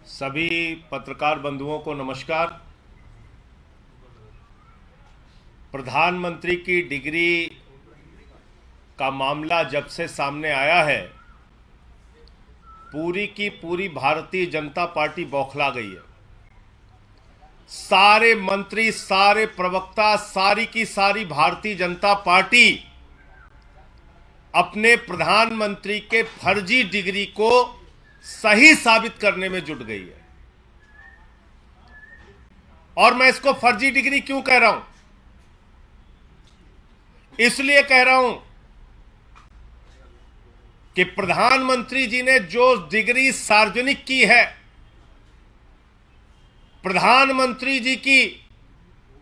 सभी पत्रकार बंधुओं को नमस्कार। प्रधानमंत्री की डिग्री का मामला जब से सामने आया है, पूरी की पूरी भारतीय जनता पार्टी बौखला गई है। सारे मंत्री, सारे प्रवक्ता, सारी की सारी भारतीय जनता पार्टी अपने प्रधानमंत्री के फर्जी डिग्री को सही साबित करने में जुट गई है। और मैं इसको फर्जी डिग्री क्यों कह रहा हूं? इसलिए कह रहा हूं कि प्रधानमंत्री जी ने जो डिग्री सार्वजनिक की है, प्रधानमंत्री जी की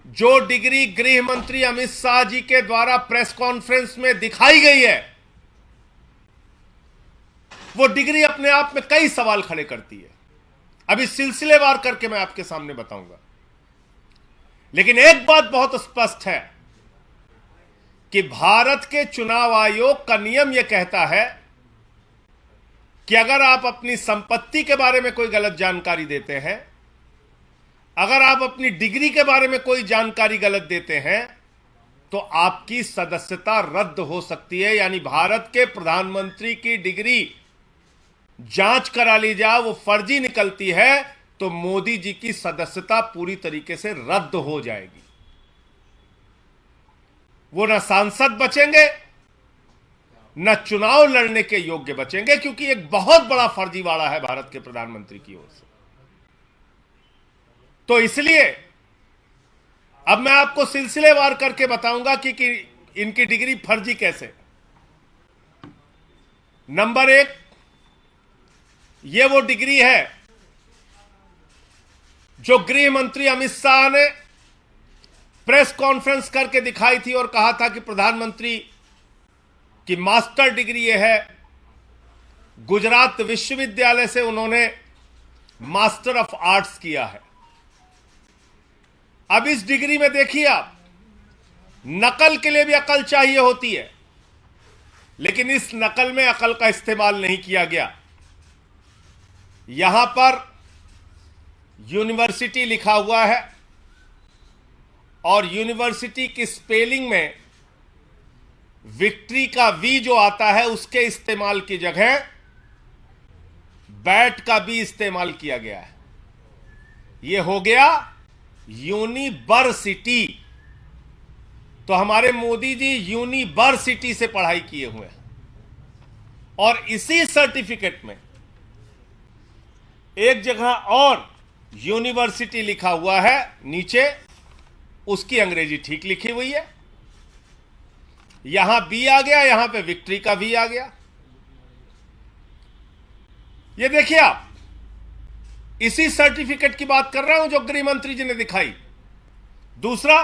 जो डिग्री गृह मंत्री अमित शाह जी के द्वारा प्रेस कॉन्फ्रेंस में दिखाई गई है, वो डिग्री अपने आप में कई सवाल खड़े करती है। अभी सिलसिलेवार करके मैं आपके सामने बताऊंगा। लेकिन एक बात बहुत स्पष्ट है कि भारत के चुनाव आयोग का नियम यह कहता है कि अगर आप अपनी संपत्ति के बारे में कोई गलत जानकारी देते हैं, अगर आप अपनी डिग्री के बारे में कोई जानकारी गलत देते हैं, तो आपकी सदस्यता रद्द हो सकती है। यानी भारत के प्रधानमंत्री की डिग्री जांच करा ली जाए, वो फर्जी निकलती है, तो मोदी जी की सदस्यता पूरी तरीके से रद्द हो जाएगी। वो न सांसद बचेंगे, न चुनाव लड़ने के योग्य बचेंगे, क्योंकि एक बहुत बड़ा फर्जीवाड़ा है भारत के प्रधानमंत्री की ओर से। तो इसलिए अब मैं आपको सिलसिलेवार करके बताऊंगा कि इनकी डिग्री फर्जी कैसे। नंबर एक, ये वो डिग्री है जो गृह मंत्री अमित शाह ने प्रेस कॉन्फ्रेंस करके दिखाई थी और कहा था कि प्रधानमंत्री की मास्टर डिग्री ये है। गुजरात विश्वविद्यालय से उन्होंने मास्टर ऑफ आर्ट्स किया है। अब इस डिग्री में देखिए आप, नकल के लिए भी अकल चाहिए होती है, लेकिन इस नकल में अकल का इस्तेमाल नहीं किया गया। यहां पर यूनिवर्सिटी लिखा हुआ है और यूनिवर्सिटी की स्पेलिंग में विक्ट्री का वी जो आता है, उसके इस्तेमाल की जगह बैट का भी इस्तेमाल किया गया है। यह हो गया यूनिवर्सिटी। तो हमारे मोदी जी यूनिवर्सिटी से पढ़ाई किए हुए हैं और इसी सर्टिफिकेट में एक जगह और यूनिवर्सिटी लिखा हुआ है, नीचे उसकी अंग्रेजी ठीक लिखी हुई है। यहां बी आ गया, यहां पे विक्ट्री का वी आ गया। ये देखिए आप, इसी सर्टिफिकेट की बात कर रहा हूं जो गृह मंत्री जी ने दिखाई। दूसरा,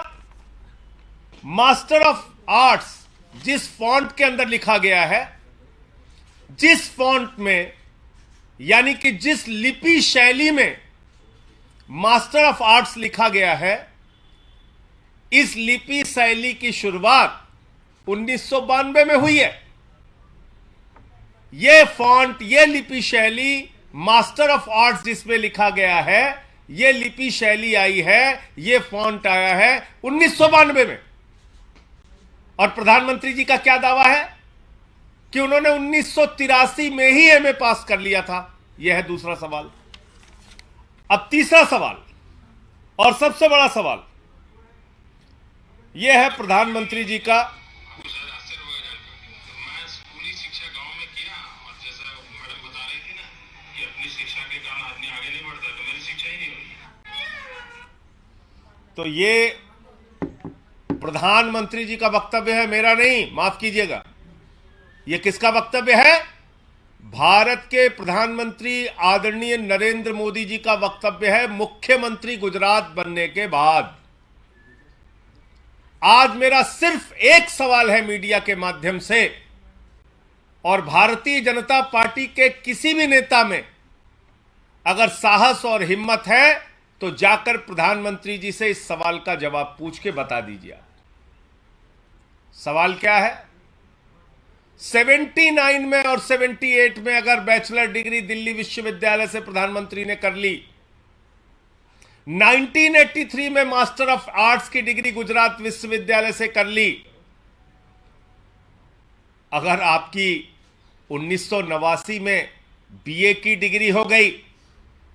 मास्टर ऑफ आर्ट्स जिस फॉन्ट के अंदर लिखा गया है, जिस फॉन्ट में, यानी कि जिस लिपि शैली में मास्टर ऑफ आर्ट्स लिखा गया है, इस लिपि शैली की शुरुआत 1992 में हुई है। यह फॉन्ट, यह लिपि शैली, मास्टर ऑफ आर्ट्स जिसमें लिखा गया है, यह लिपि शैली आई है, यह फॉन्ट आया है 1992 में। और प्रधानमंत्री जी का क्या दावा है कि उन्होंने 1983 में ही एमए पास कर लिया था। यह है दूसरा सवाल। अब तीसरा सवाल और सबसे बड़ा सवाल यह है प्रधानमंत्री जी का। मैं स्कूली शिक्षा गांव में किया और जैसा मैडम बता रही थी ना कि अपनी शिक्षा के कारण आदमी आगे नहीं बढ़ता, तो मेरी शिक्षा ही नहीं हुई। तो ये प्रधानमंत्री जी का वक्तव्य है, मेरा नहीं, माफ कीजिएगा। यह किसका वक्तव्य है? भारत के प्रधानमंत्री आदरणीय नरेंद्र मोदी जी का वक्तव्य है, मुख्यमंत्री गुजरात बनने के बाद। आज मेरा सिर्फ एक सवाल है मीडिया के माध्यम से, और भारतीय जनता पार्टी के किसी भी नेता में अगर साहस और हिम्मत है तो जाकर प्रधानमंत्री जी से इस सवाल का जवाब पूछ के बता दीजिए। सवाल क्या है? 79 में और 78 में अगर बैचलर डिग्री दिल्ली विश्वविद्यालय से प्रधानमंत्री ने कर ली, 1983 में मास्टर ऑफ आर्ट्स की डिग्री गुजरात विश्वविद्यालय से कर ली, अगर आपकी 1989 में बीए की डिग्री हो गई,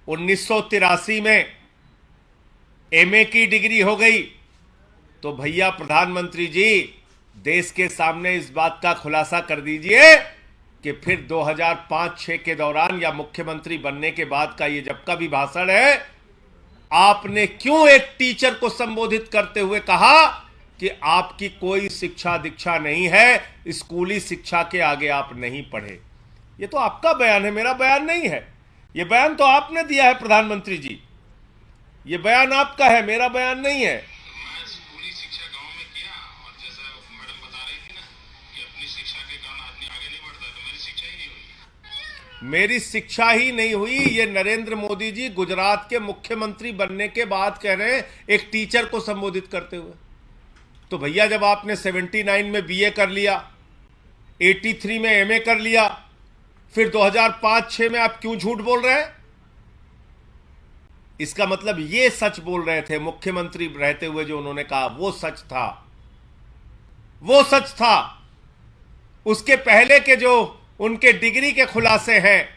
1983 में एमए की डिग्री हो गई, तो भैया प्रधानमंत्री जी देश के सामने इस बात का खुलासा कर दीजिए कि फिर 2005-6 के दौरान या मुख्यमंत्री बनने के बाद का ये जब का भी भाषण है, आपने क्यों एक टीचर को संबोधित करते हुए कहा कि आपकी कोई शिक्षा दीक्षा नहीं है, स्कूली शिक्षा के आगे आप नहीं पढ़े। ये तो आपका बयान है, मेरा बयान नहीं है। ये बयान तो आपने दिया है प्रधानमंत्री जी, ये बयान आपका है, मेरा बयान नहीं है। मैं स्कूली शिक्षा गांव में किया, और जैसा मैडम बता रही थी ना कि अपनी शिक्षा के कारण आदमी आगे नहीं बढ़ता, तो मेरी शिक्षा ही नहीं हुई। मेरी शिक्षा ही नहीं हुई, ये नरेंद्र मोदी जी गुजरात के मुख्यमंत्री बनने के बाद कह रहे हैं एक टीचर को संबोधित करते हुए। तो भैया जब आपने 79 में बीए कर लिया, 83 में एमए कर लिया, फिर 2005-6 में आप क्यों झूठ बोल रहे हैं? इसका मतलब ये सच बोल रहे थे मुख्यमंत्री रहते हुए, जो उन्होंने कहा वो सच था, वो सच था। उसके पहले के जो उनके डिग्री के खुलासे हैं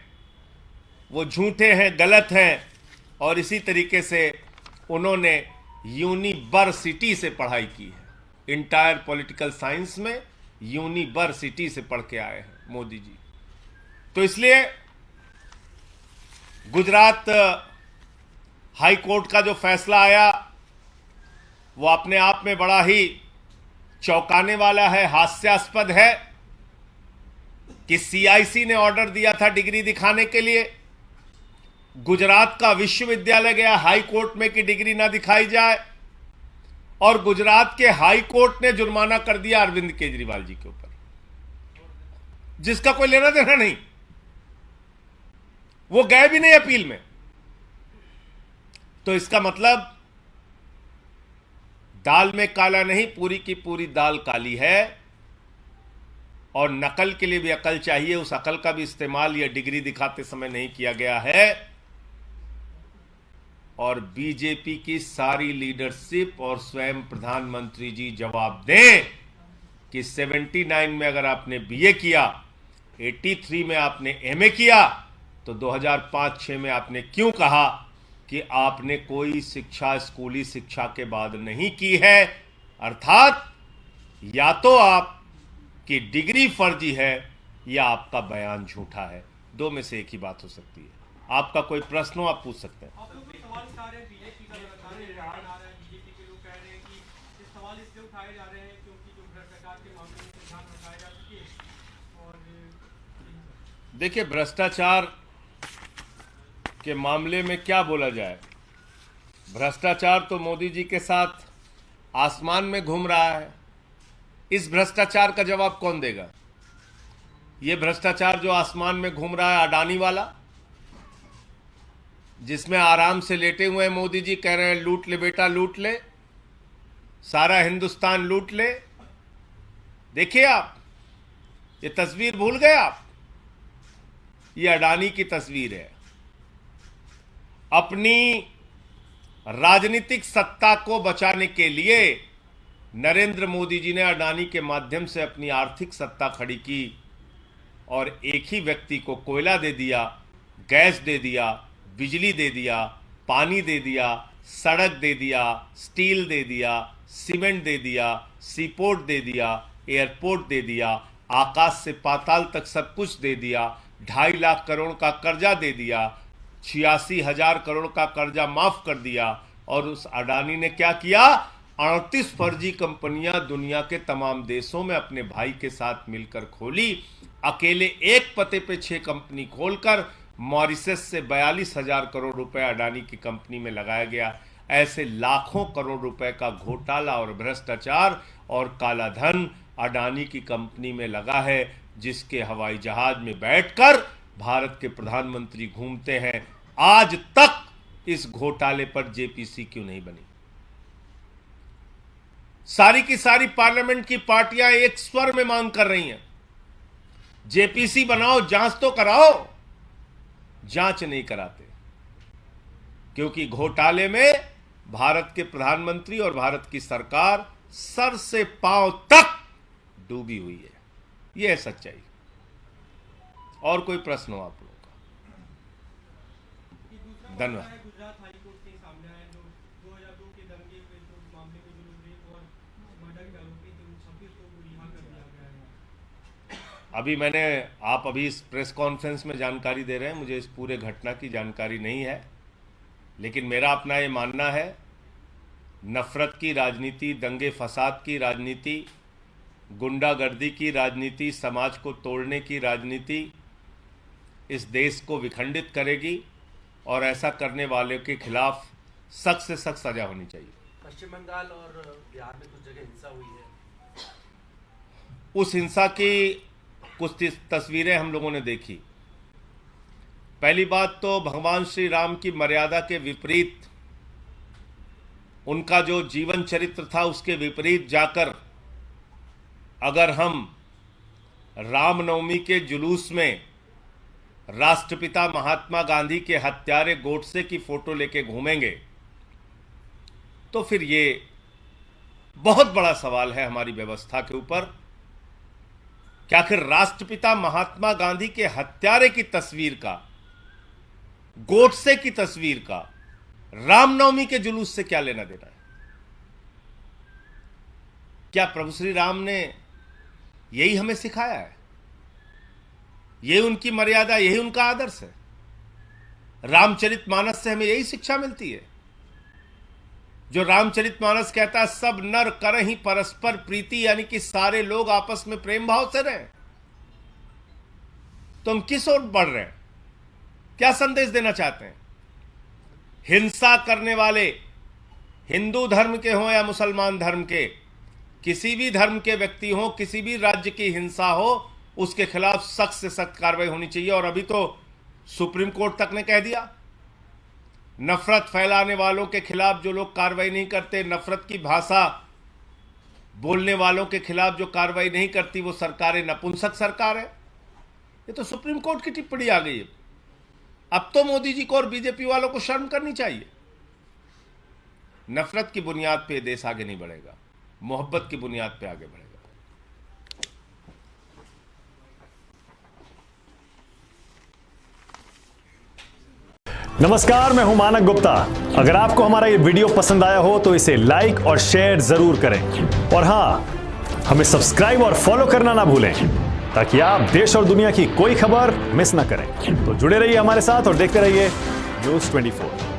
वो झूठे हैं, गलत हैं। और इसी तरीके से उन्होंने यूनिवर्सिटी से पढ़ाई की है, इंटायर पॉलिटिकल साइंस में यूनिवर्सिटी से पढ़ के आए हैं मोदी जी। तो इसलिए गुजरात हाई कोर्ट का जो फैसला आया वो अपने आप में बड़ा ही चौंकाने वाला है, हास्यास्पद है कि सीआईसी ने ऑर्डर दिया था डिग्री दिखाने के लिए, गुजरात का विश्वविद्यालय गया हाई कोर्ट में कि डिग्री ना दिखाई जाए, और गुजरात के हाई कोर्ट ने जुर्माना कर दिया अरविंद केजरीवाल जी के ऊपर, जिसका कोई लेना देना नहीं। वो गए भी नहीं अपील में। तो इसका मतलब दाल में काला नहीं, पूरी की पूरी दाल काली है। और नकल के लिए भी अकल चाहिए, उस अकल का भी इस्तेमाल यह डिग्री दिखाते समय नहीं किया गया है। और बीजेपी की सारी लीडरशिप और स्वयं प्रधानमंत्री जी जवाब दें कि 79 में अगर आपने बीए किया, 83 में आपने एमए किया, तो 2005-6 में आपने क्यों कहा कि आपने कोई शिक्षा स्कूली शिक्षा के बाद नहीं की है? अर्थात या तो आपकी डिग्री फर्जी है या आपका बयान झूठा है, दो में से एक ही बात हो सकती है। आपका कोई प्रश्न हो आप पूछ सकते हैं। बीजेपी के लोग कह रहे हैं कि ये सवाल इसलिए उठाए जा रहे हैं क्योंकि जो भ्रष्टाचार के मामले में ध्यान रखाया जा सके। और देखिए, भ्रष्टाचार के मामले में क्या बोला जाए? भ्रष्टाचार तो मोदी जी के साथ आसमान में घूम रहा है। इस भ्रष्टाचार का जवाब कौन देगा? यह भ्रष्टाचार जो आसमान में घूम रहा है, अडानी वाला, जिसमें आराम से लेटे हुए हैं मोदी जी, कह रहे हैं लूट ले बेटा लूट ले, सारा हिंदुस्तान लूट ले। देखिए आप, ये तस्वीर भूल गए आप? ये अडानी की तस्वीर है। अपनी राजनीतिक सत्ता को बचाने के लिए नरेंद्र मोदी जी ने अडानी के माध्यम से अपनी आर्थिक सत्ता खड़ी की, और एक ही व्यक्ति को कोयला दे दिया, गैस दे दिया, बिजली दे दिया, पानी दे दिया, सड़क दे दिया, स्टील दे दिया, सीमेंट दे दिया, सीपोर्ट दे दिया, एयरपोर्ट दे दिया, आकाश से पाताल तक सब कुछ दे दिया, 2.5 लाख करोड़ का कर्जा दे दिया, 86,000 करोड़ का कर्जा माफ कर दिया। और उस अडानी ने क्या किया? 38 फर्जी कंपनियां दुनिया के तमाम देशों में अपने भाई के साथ मिलकर खोली। अकेले एक पते पे 6 कंपनी खोलकर मॉरिशस से 42,000 करोड़ रुपए अडानी की कंपनी में लगाया गया। ऐसे लाखों करोड़ रुपए का घोटाला और भ्रष्टाचार और काला धन अडानी की कंपनी में लगा है, जिसके हवाई जहाज में बैठकर भारत के प्रधानमंत्री घूमते हैं। आज तक इस घोटाले पर जेपीसी क्यों नहीं बनी? सारी की सारी पार्लियामेंट की पार्टियां एक स्वर में मांग कर रही हैं जेपीसी बनाओ, जांच तो कराओ, जांच नहीं कराते, क्योंकि घोटाले में भारत के प्रधानमंत्री और भारत की सरकार सर से पांव तक डूबी हुई है। यह है सच्चाई। और कोई प्रश्न हो आप लोगों का? धन्यवाद। गुजरात हाईकोर्ट के सामने आए जो 2002 के दंगे हुए जो मामले में जो रेप और मर्डर के आरोपी थे उन 26 लोगों को रिहा कर दिया गया है। आप अभी इस प्रेस कॉन्फ्रेंस में जानकारी दे रहे हैं, मुझे इस पूरे घटना की जानकारी नहीं है, लेकिन मेरा अपना ये मानना है, नफरत की राजनीति, दंगे फसाद की राजनीति, गुंडागर्दी की राजनीति, समाज को तोड़ने की राजनीति इस देश को विखंडित करेगी और ऐसा करने वाले के खिलाफ सख्त से सख्त सजा होनी चाहिए। पश्चिम बंगाल और बिहार में कुछ जगह हिंसा हुई है। उस हिंसा की कुछ तस्वीरें हम लोगों ने देखी। पहली बात तो भगवान श्री राम की मर्यादा के विपरीत, उनका जो जीवन चरित्र था उसके विपरीत जाकर अगर हम रामनवमी के जुलूस में राष्ट्रपिता महात्मा गांधी के हत्यारे गोडसे की फोटो लेके घूमेंगे तो फिर ये बहुत बड़ा सवाल है हमारी व्यवस्था के ऊपर कि आखिर राष्ट्रपिता महात्मा गांधी के हत्यारे की तस्वीर का, गोडसे की तस्वीर का रामनवमी के जुलूस से क्या लेना देना है? क्या प्रभु श्री राम ने यही हमें सिखाया है? यही उनकी मर्यादा, यही उनका आदर्श है? रामचरितमानस से हमें यही शिक्षा मिलती है जो रामचरितमानस कहता है सब नर करहि परस्पर प्रीति, यानी कि सारे लोग आपस में प्रेम भाव से रहें। तो हम किस ओर बढ़ रहे हैं? क्या संदेश देना चाहते हैं? हिंसा करने वाले हिंदू धर्म के हों या मुसलमान धर्म के, किसी भी धर्म के व्यक्ति हों, किसी भी राज्य की हिंसा हो, उसके खिलाफ सख्त से सख्त कार्रवाई होनी चाहिए। और अभी तो सुप्रीम कोर्ट तक ने कह दिया, नफरत फैलाने वालों के खिलाफ जो लोग कार्रवाई नहीं करते, नफरत की भाषा बोलने वालों के खिलाफ जो कार्रवाई नहीं करती, वो सरकारें नपुंसक सरकार है। ये तो सुप्रीम कोर्ट की टिप्पणी आ गई है। अब तो मोदी जी को और बीजेपी वालों को शर्म करनी चाहिए। नफरत की बुनियाद पे देश आगे नहीं बढ़ेगा, मोहब्बत की बुनियाद पे आगे बढ़ेगा। नमस्कार, मैं हूं मानक गुप्ता। अगर आपको हमारा ये वीडियो पसंद आया हो तो इसे लाइक और शेयर जरूर करें, और हां, हमें सब्सक्राइब और फॉलो करना ना भूलें ताकि आप देश और दुनिया की कोई खबर मिस ना करें। तो जुड़े रहिए हमारे साथ और देखते रहिए News 24।